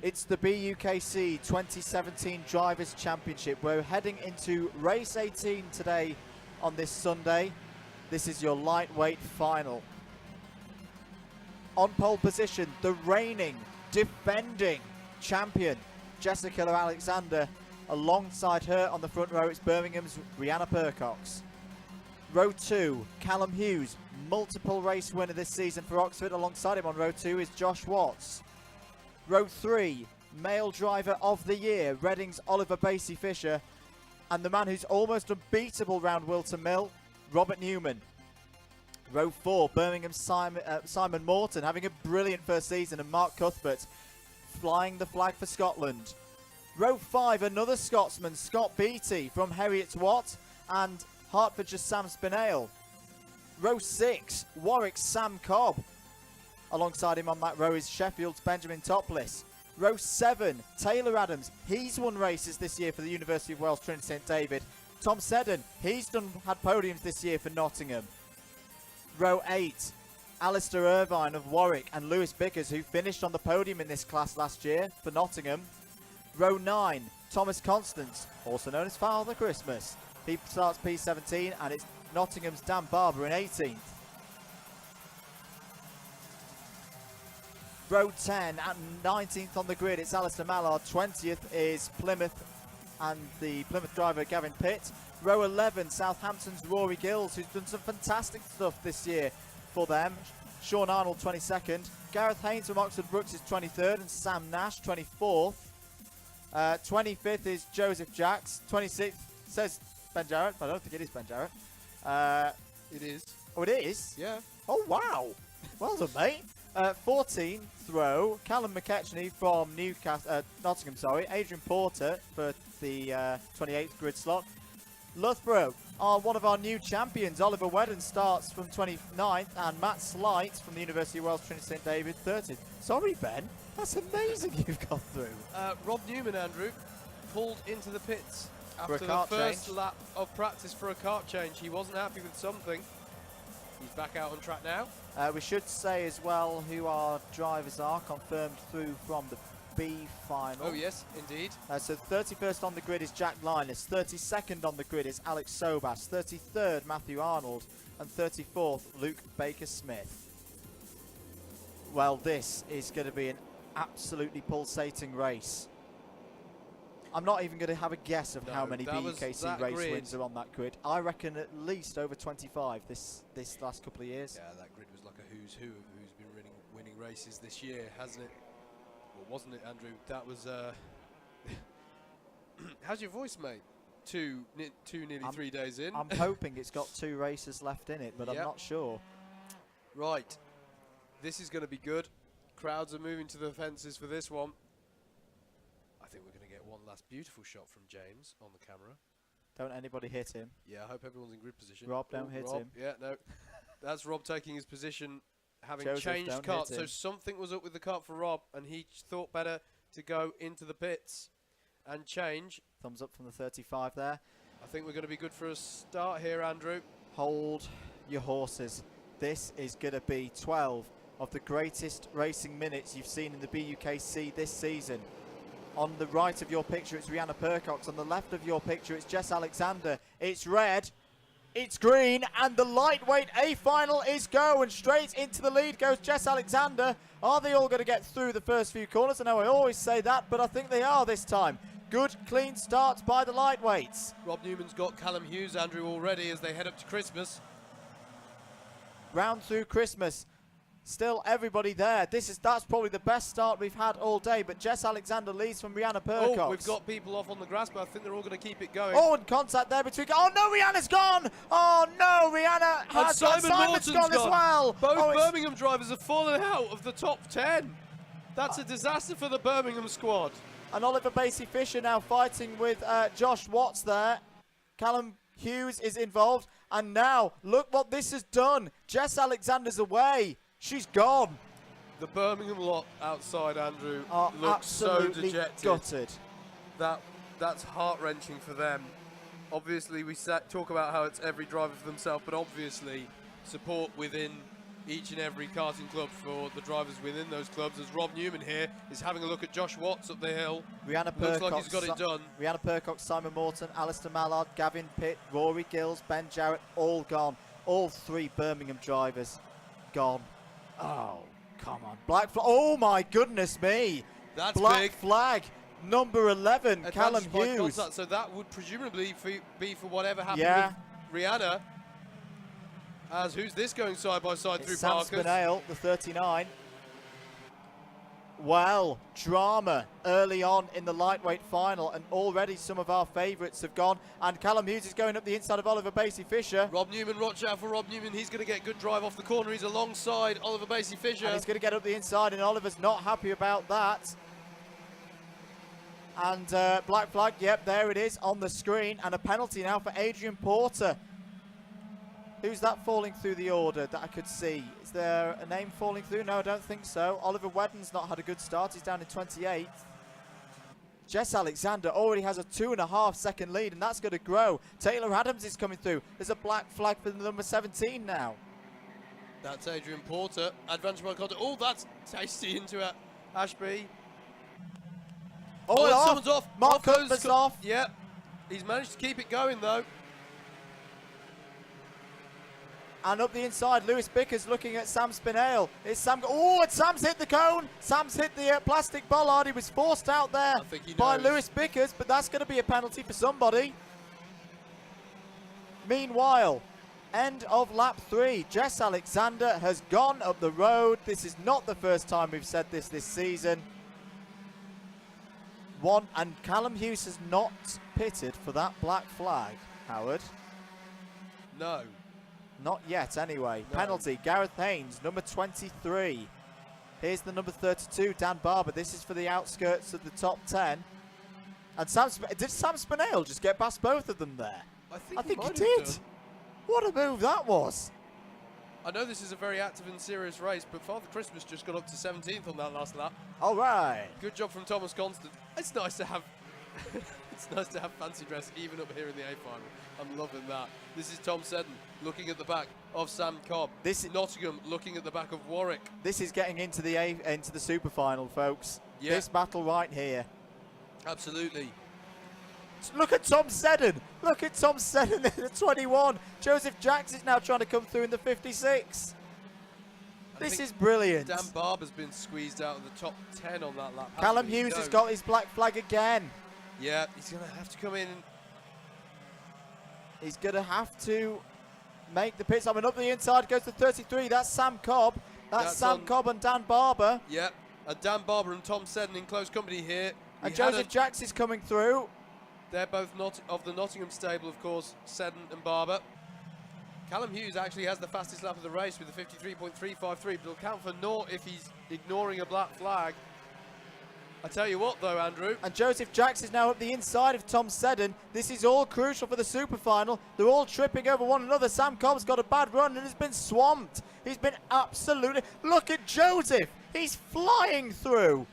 It's the BUKC 2017 Drivers' Championship. We're heading into race 18 today on this Sunday. This is your lightweight final. On pole position, the reigning, defending champion, Jessica Alexander. Alongside her on the front row, it's Birmingham's Rihanna Percox. Row 2, Callum Hughes, multiple race winner this season for Oxford. Alongside him on row 2 is Josh Watts. Row 3, male driver of the year, Reading's Oliver Basie Fisher. And the man who's almost unbeatable round Whilton Mill, Robert Newman. Row 4, Birmingham's Simon Morton, having a brilliant first season, and Mark Cuthbert flying the flag for Scotland. Row 5, another Scotsman, Scott Beattie from Heriot's Watt, and Hertfordshire's Sam Spinale. Row 6, Warwick's Sam Cobb. Alongside him on that row is Sheffield's Benjamin Topless. Row 7, Taylor Adams. He's won races this year for the University of Wales Trinity St David. Tom Seddon, he's had podiums this year for Nottingham. Row 8, Alistair Irvine of Warwick and Lewis Bickers, who finished on the podium in this class last year for Nottingham. Row 9, Thomas Constance, also known as Father Christmas. He starts P17, and it's Nottingham's Dan Barber in 18th. Row 10 at 19th on the grid, it's Alistair Mallard. 20th is Plymouth and the Plymouth driver Gavin Pitt. Row 11, Southampton's Rory Gills, who's done some fantastic stuff this year for them. Sean Arnold 22nd. Gareth Haynes from Oxford Brooks is 23rd, and Sam Nash 24th. 25th is Joseph Jacks. 26th says Ben Jarrett, but I don't think it is Ben Jarrett. It is. Oh, it is? Yeah. Oh, wow. Well done, mate. 14th row, Callum McKechnie from Nottingham, Adrian Porter for the 28th grid slot. Loughborough are one of our new champions. Oliver Wedden starts from 29th, and Matt Slight from the University of Wales Trinity St David 30th. Sorry, Ben, that's amazing you've got through. Rob Newman, Andrew, pulled into the pits For after the first lap of practice for a kart change. He wasn't happy with something. He's back out on track now. We should say as well who our drivers are, confirmed through from the B final. Oh yes, indeed. So 31st on the grid is Jack Linus, 32nd on the grid is Alex Sobas, 33rd Matthew Arnold, and 34th Luke Baker-Smith. Well, this is going to be an absolutely pulsating race. I'm not even going to have a guess of how many BUKC race wins are on that grid. I reckon at least over 25 this last couple of years. Yeah, that grid was like a who's who of who's been winning races this year, hasn't it? Well, wasn't it, Andrew? That was... How's your voice, mate? Nearly 3 days in. I'm hoping it's got 2 races left in it, but I'm not sure. Right. This is going to be good. Crowds are moving to the fences for this one. I think we're going to get one last beautiful shot from James on the camera. Don't anybody hit him. Yeah, I hope everyone's in grid position. Rob, don't hit him. Yeah, no. That's Rob taking his position, having Joseph, changed kart. So something was up with the kart for Rob, and he thought better to go into the pits and change. Thumbs up from the 35 there. I think we're going to be good for a start here, Andrew. Hold your horses. This is going to be 12 of the greatest racing minutes you've seen in the BUKC this season. On the right of your picture, it's Rihanna Percox. On the left of your picture, it's Jess Alexander. It's red, it's green, and the lightweight A final is go. And straight into the lead goes Jess Alexander. Are they all going to get through the first few corners? I know I always say that, but I think they are this time. Good, clean start by the lightweights. Rob Newman's got Callum Hughes, Andrew, already as they head up to Christmas. Round through Christmas. Still everybody there. That's probably the best start we've had all day, but Jess Alexander leads from Rihanna Percox. Oh, we've got people off on the grass, but I think they're all going to keep it going. Oh, and contact there between... Oh, no, Rihanna's gone! Oh, no, Rihanna has Simon's gone as well! Both Birmingham drivers have fallen out of the top 10. That's a disaster for the Birmingham squad. And Oliver Basie Fisher now fighting with Josh Watts there. Callum Hughes is involved. And now, look what this has done. Jess Alexander's away. She's gone. The Birmingham lot outside, Andrew, are look so dejected. Gutted. That's heart-wrenching for them. Obviously, we talk about how it's every driver for themselves, but obviously support within each and every karting club for the drivers within those clubs, as Rob Newman here is having a look at Josh Watts up the hill. Rihanna Looks Percox, like he's got it done. Rihanna Percox, Simon Morton, Alistair Mallard, Gavin Pitt, Rory Gills, Ben Jarrett, all gone. All 3 Birmingham drivers gone. Oh, come on. Black flag. Oh, my goodness me. That's Black big. flag. Number 11, Callum Advantage by Hughes. contact, so that would presumably be for whatever happened Yeah. with Rihanna. As who's this going side by side through It's Sam Parkers? Spinale, the 39. Well, drama early on in the lightweight final, and already some of our favourites have gone. And Callum Hughes is going up the inside of Oliver Basey-Fisher. Rob Newman, watch out for Rob Newman. He's going to get good drive off the corner. He's alongside Oliver Basey-Fisher. And he's going to get up the inside, and Oliver's not happy about that. And black flag, yep, there it is on the screen. And a penalty now for Adrian Porter. Who's that falling through the order that I could see? Is there a name falling through? No, I don't think so. Oliver Wedden's not had a good start. He's down in 28th. Jess Alexander already has a 2.5 second lead, and that's going to grow. Taylor Adams is coming through. There's a black flag for the number 17 now. That's Adrian Porter. Advantage by contact. Oh, that's tasty into Ashby. Oh, and off. someone's off. Mark goes Cuthbert's off. Yeah. He's managed to keep it going, though. And up the inside, Lewis Bickers looking at Sam Spinale. It's Sam. Oh, and Sam's hit the cone. Sam's hit the plastic bollard. He was forced out there by Lewis Bickers, but that's going to be a penalty for somebody. Meanwhile, end of lap 3. Jess Alexander has gone up the road. This is not the first time we've said this season. And Callum Hughes has not pitted for that black flag, Howard. No. Not yet, anyway. No. Penalty, Gareth Haynes, number 23. Here's the number 32, Dan Barber. This is for the outskirts of the top 10. And did Sam Spinale just get past both of them there? I think he might have did. done. What a move that was. I know this is a very active and serious race, but Father Christmas just got up to 17th on that last lap. All right. Good job from Thomas Constant. It's nice to have it's nice to have fancy dress even up here in the A final. I'm loving that. This is Tom Seddon looking at the back of Sam Cobb. This is Nottingham looking at the back of Warwick. This is getting into the super final, folks. Yeah. This battle right here. Absolutely. Look at Tom Seddon. Look at Tom Seddon in the 21. Joseph Jacks is now trying to come through in the 56. This is brilliant. Dan Barber's been squeezed out of the top 10 on that lap. Callum Hughes has got his black flag again. Yeah, he's going to have to come in. He's going to have to make the pit stop. And up the inside goes to 33. That's Sam Cobb. That's Sam Cobb and Dan Barber. Yeah, and Dan Barber and Tom Seddon in close company here. And Joseph Jacks is coming through. They're both not of the Nottingham stable, of course, Seddon and Barber. Callum Hughes actually has the fastest lap of the race with a 53.353, but it'll count for naught if he's ignoring a black flag. I tell you what, though, Andrew. And Joseph Jacks is now up the inside of Tom Seddon. This is all crucial for the super final. They're all tripping over one another. Sam Cobb's got a bad run and has been swamped. He's been absolutely... Look at Joseph. He's flying through.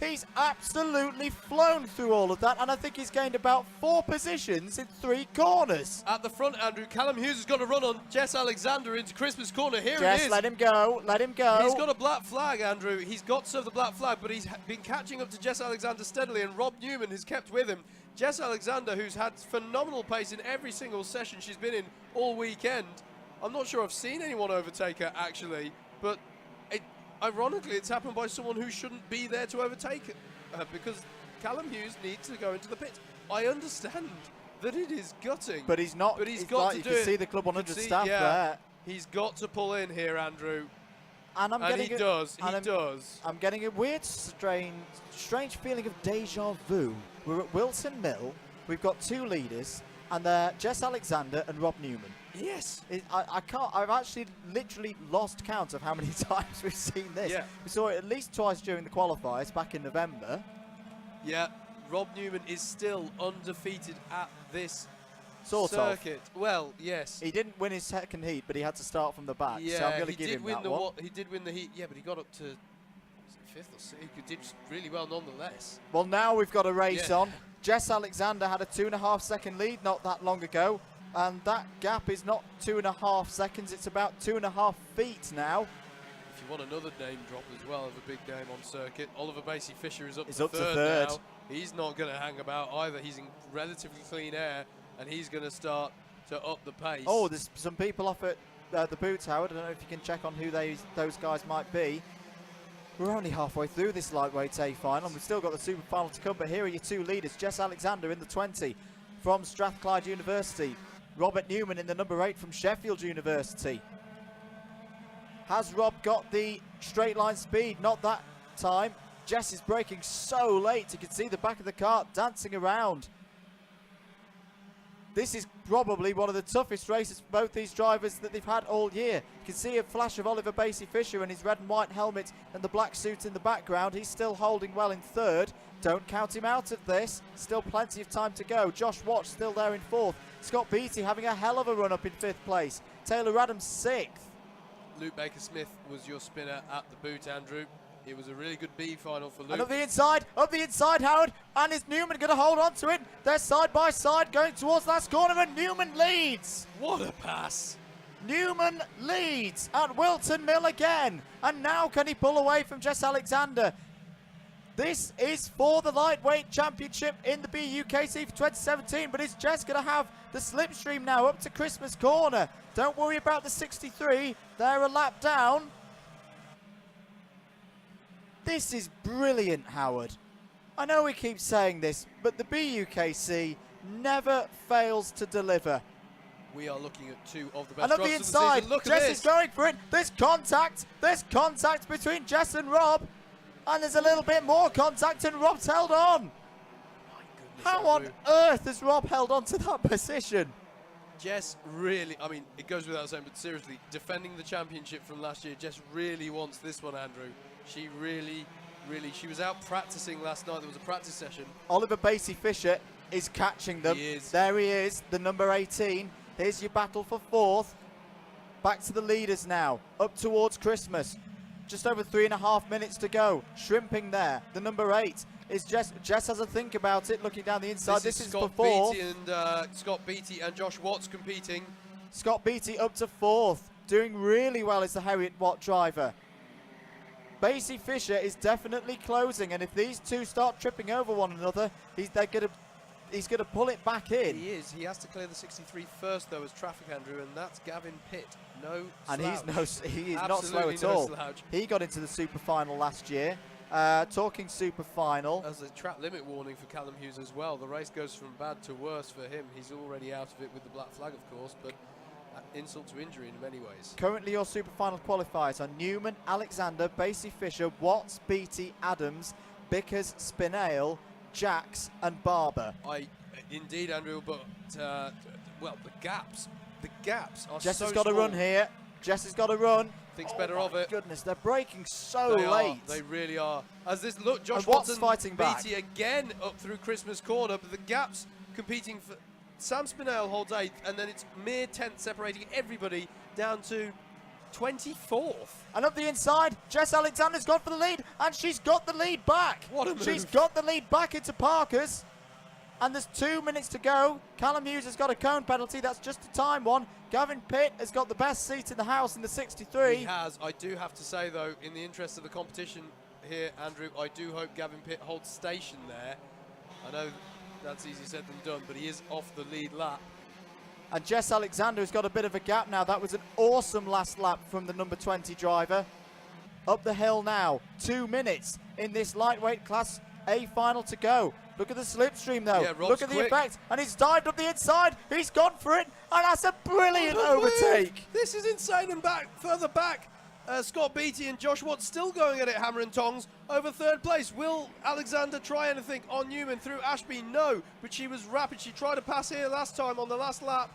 He's absolutely flown through all of that, and I think he's gained about 4 positions in 3 corners. At the front, Andrew, Callum Hughes has got a run on Jess Alexander into Christmas corner. Here Jess, it is. let him go, let him go. He's got a black flag, Andrew. He's got to serve the black flag, but he's been catching up to Jess Alexander steadily, and Rob Newman has kept with him. Jess Alexander, who's had phenomenal pace in every single session she's been in all weekend. I'm not sure I've seen anyone overtake her, actually, but ironically, it's happened by someone who shouldn't be there to overtake her, because Callum Hughes needs to go into the pit. I understand that it is gutting, but he's not. But he's got to do it. You can see the Club 100 staff there. He's got to pull in here, Andrew. And he does. I'm getting a weird, strange feeling of deja vu. We're at Whilton Mill. We've got 2 leaders, and they're Jess Alexander and Rob Newman. Yes. I can't. I've actually literally lost count of how many times we've seen this. Yeah. We saw it at least twice during the qualifiers back in November. Yeah. Rob Newman is still undefeated at this circuit. Well, yes. He didn't win his second heat, but he had to start from the back. Yeah, so I'm going to give him that one. He did win the heat. Yeah, but he got up to 5th or 6th. He did really well nonetheless. Well, now we've got a race on. Jess Alexander had a 2.5 second lead not that long ago. And that gap is not 2.5 seconds, it's about 2.5 feet now. If you want another name drop as well of a big name on circuit, Oliver Basey-Fisher is up He's to up to third third. now. He's not going to hang about either. He's in relatively clean air, and he's going to start to up the pace. Oh, there's some people off at the boots, Howard. I don't know if you can check on who those guys might be. We're only halfway through this lightweight A final, and we've still got the super final to come, but here are your two leaders. Jess Alexander in the 20 from Strathclyde University. Robert Newman in the number 8 from Sheffield University. Has Rob got the straight line speed? Not that time. Jess is braking so late, you can see the back of the car dancing around. This is probably one of the toughest races for both these drivers that they've had all year. You can see a flash of Oliver Basey-Fisher and his red and white helmet and the black suit in the background. He's still holding well in third. Don't count him out of this. Still plenty of time to go. Josh Watch still there in fourth. Scott Beattie having a hell of a run up in fifth place. Taylor Adams sixth. Luke Baker-Smith was your spinner at the boot, Andrew. It was a really good B final for Luke. And up the inside, Howard. And is Newman going to hold on to it? They're side by side going towards last corner, and Newman leads. What a pass. Newman leads at Whilton Mill again. And now can he pull away from Jess Alexander? This is for the Lightweight Championship in the BUKC for 2017, but is Jess going to have the slipstream now up to Christmas corner? Don't worry about the 63. They're a lap down. This is brilliant, Howard. I know we keep saying this, but the BUKC never fails to deliver. We are looking at two of the best And up drivers the of inside, season. Look Jess at is this. going for it. There's contact between Jess and Rob. And there's a little bit more contact, and Rob's held on. My goodness, How on Andrew. earth has Rob held on to that position? Jess really, I mean, it goes without saying, but seriously, defending the championship from last year, Jess really wants this one, Andrew. She really, she was out practicing last night. There was a practice session. Oliver Basey-Fisher is catching them. He is. There he is, the number 18. Here's your battle for fourth. Back to the leaders now, up towards Christmas. Just over 3.5 minutes to go. Shrimping there, the number 8 is Jess. Jess has a think about it, looking down the inside. This is Scott for fourth. Beattie and Scott Beattie and Josh Watts competing. Scott Beattie up to fourth, doing really well as the Harriet Watt driver. Basey-Fisher is definitely closing, and if these two start tripping over one another, he's gonna pull it back in. He is. He has to clear the 63 first, though, as traffic, Andrew, and that's Gavin Pitt. No And slouch. he is not slow Absolutely at no all. slouch. He got into the super final last year. Talking super final. As a track limit warning for Callum Hughes as well. The race goes from bad to worse for him. He's already out of it with the black flag, of course, but insult to injury in many ways. Currently your super final qualifiers are Newman, Alexander, Basey-Fisher, Watts, Beattie, Adams, Bickers, Spinale, Jacks and Barber. Indeed, Andrew, but well, the gaps are Jess so has got to small. run here. Jess has got to run. Thinks better of it. Goodness, they're braking so They are. late. They really are. As this look, Josh And Watts Watson fighting back. Beattie again up through Christmas corner, but the gaps competing for Sam Spinell holds 8th, and then it's mere 10th separating everybody down to 24th. And up the inside, Jess Alexander's gone for the lead, and she's got the lead back. What a move. She's got the lead back into Parker's. And there's 2 minutes to go. Callum Hughes has got a cone penalty. That's just a time one. Gavin Pitt has got the best seat in the house in the 63. He has. I do have to say, though, in the interest of the competition here, Andrew, I do hope Gavin Pitt holds station there. I know that's easier said than done, but he is off the lead lap. And Jess Alexander has got a bit of a gap now. That was an awesome last lap from the number 20 driver. Up the hill now. 2 minutes in this lightweight class A final to go. Look at the slipstream though. Yeah, Rob's Look at the quick. effect. And he's dived up the inside. He's gone for it. And that's a brilliant What a move. overtake. This is insane. And further back, Scott Beattie and Josh Watts still going at it hammer and tongs over third place. Will Alexander try anything on Newman through Ashby? No, but she was rapid. She tried to pass here last time on the last lap.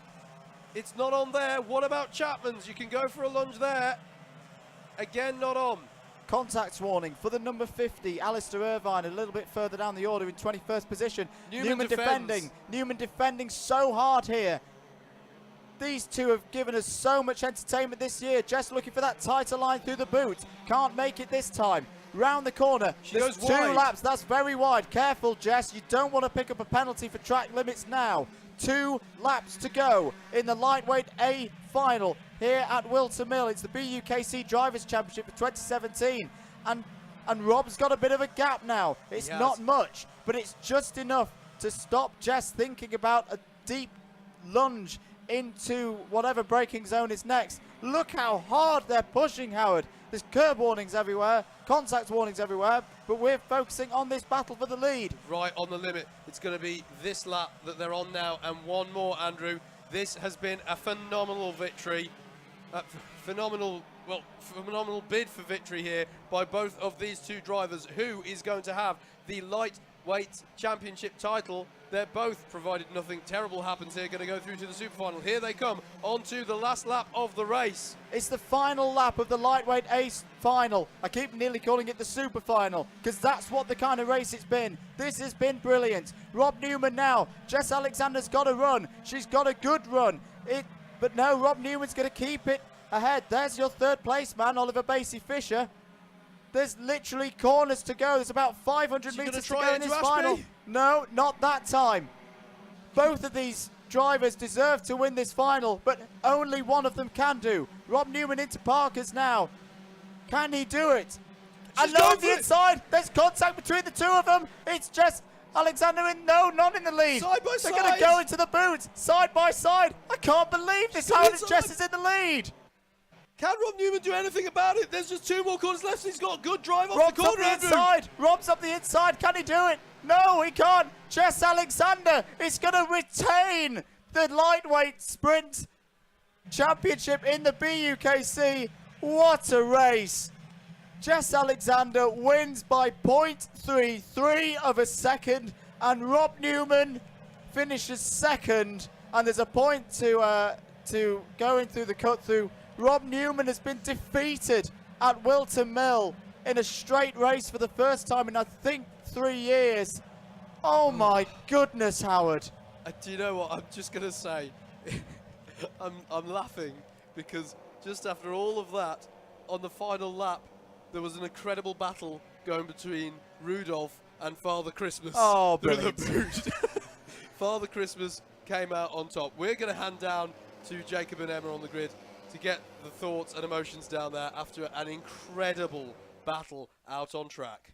It's not on there. What about Chapman's? You can go for a lunge there. Again, not on. Contact warning for the number 50, Alistair Irvine, a little bit further down the order in 21st position. Newman defends. Newman defending so hard here. These two have given us so much entertainment this year. Just looking for that tighter line through the boot. Can't make it this time. round the corner. She There's goes 2 wide. laps. That's very wide. Careful, Jess. You don't want to pick up a penalty for track limits now. 2 laps to go in the lightweight A final here at Whilton Mill. It's the BUKC Drivers' Championship for 2017. And Rob's got a bit of a gap now. It's not much, but it's just enough to stop Jess thinking about a deep lunge into whatever braking zone is next. Look how hard they're pushing, Howard. There's curb warnings everywhere, contact warnings everywhere, but we're focusing on this battle for the lead. Right on the limit. It's going to be this lap that they're on now and one more, Andrew. This has been a phenomenal victory. Phenomenal bid for victory here by both of these 2 drivers. Who is going to have the Lightweights Championship title? They're both, provided nothing terrible happens here, going to go through to the super final. Here they come onto the last lap of the race. It's the final lap of the lightweight ace final. I keep nearly calling it the super final because that's what the kind of race it's been. This has been brilliant. Rob Newman now. Jess Alexander's got a run. She's got a good run. But no, Rob Newman's going to keep it ahead. There's your 3rd place man, Oliver Basie-Fisher. There's literally corners to go. There's about 500 metres to go in this final. No, not that time. Both of these drivers deserve to win this final, but only one of them can do. Rob Newman into Parker's now. Can he do it? And no, on the inside. There's contact between the 2 of them. It's just Alexander not in the lead. Side by They're side. going to go into the boots, side by side. I can't believe this. How is Jess is in the lead? Can Rob Newman do anything about it? There's just 2 more corners left. He's got a good drive off the corner, Andrew. Rob's up the inside. Can he do it? No, he can't. Jess Alexander is going to retain the lightweight sprint championship in the BUKC. What a race. Jess Alexander wins by 0.33 of a second, and Rob Newman finishes 2nd. And there's a point to going through the cut through. Rob Newman has been defeated at Whilton Mill in a straight race for the first time in, I think, 3 years. Oh my goodness, Howard. Do you know what? I'm just going to say, I'm laughing because just after all of that, on the final lap, there was an incredible battle going between Rudolph and Father Christmas. Oh, through brilliant. the boot. Father Christmas came out on top. We're going to hand down to Jacob and Emma on the grid to get the thoughts and emotions down there after an incredible battle out on track.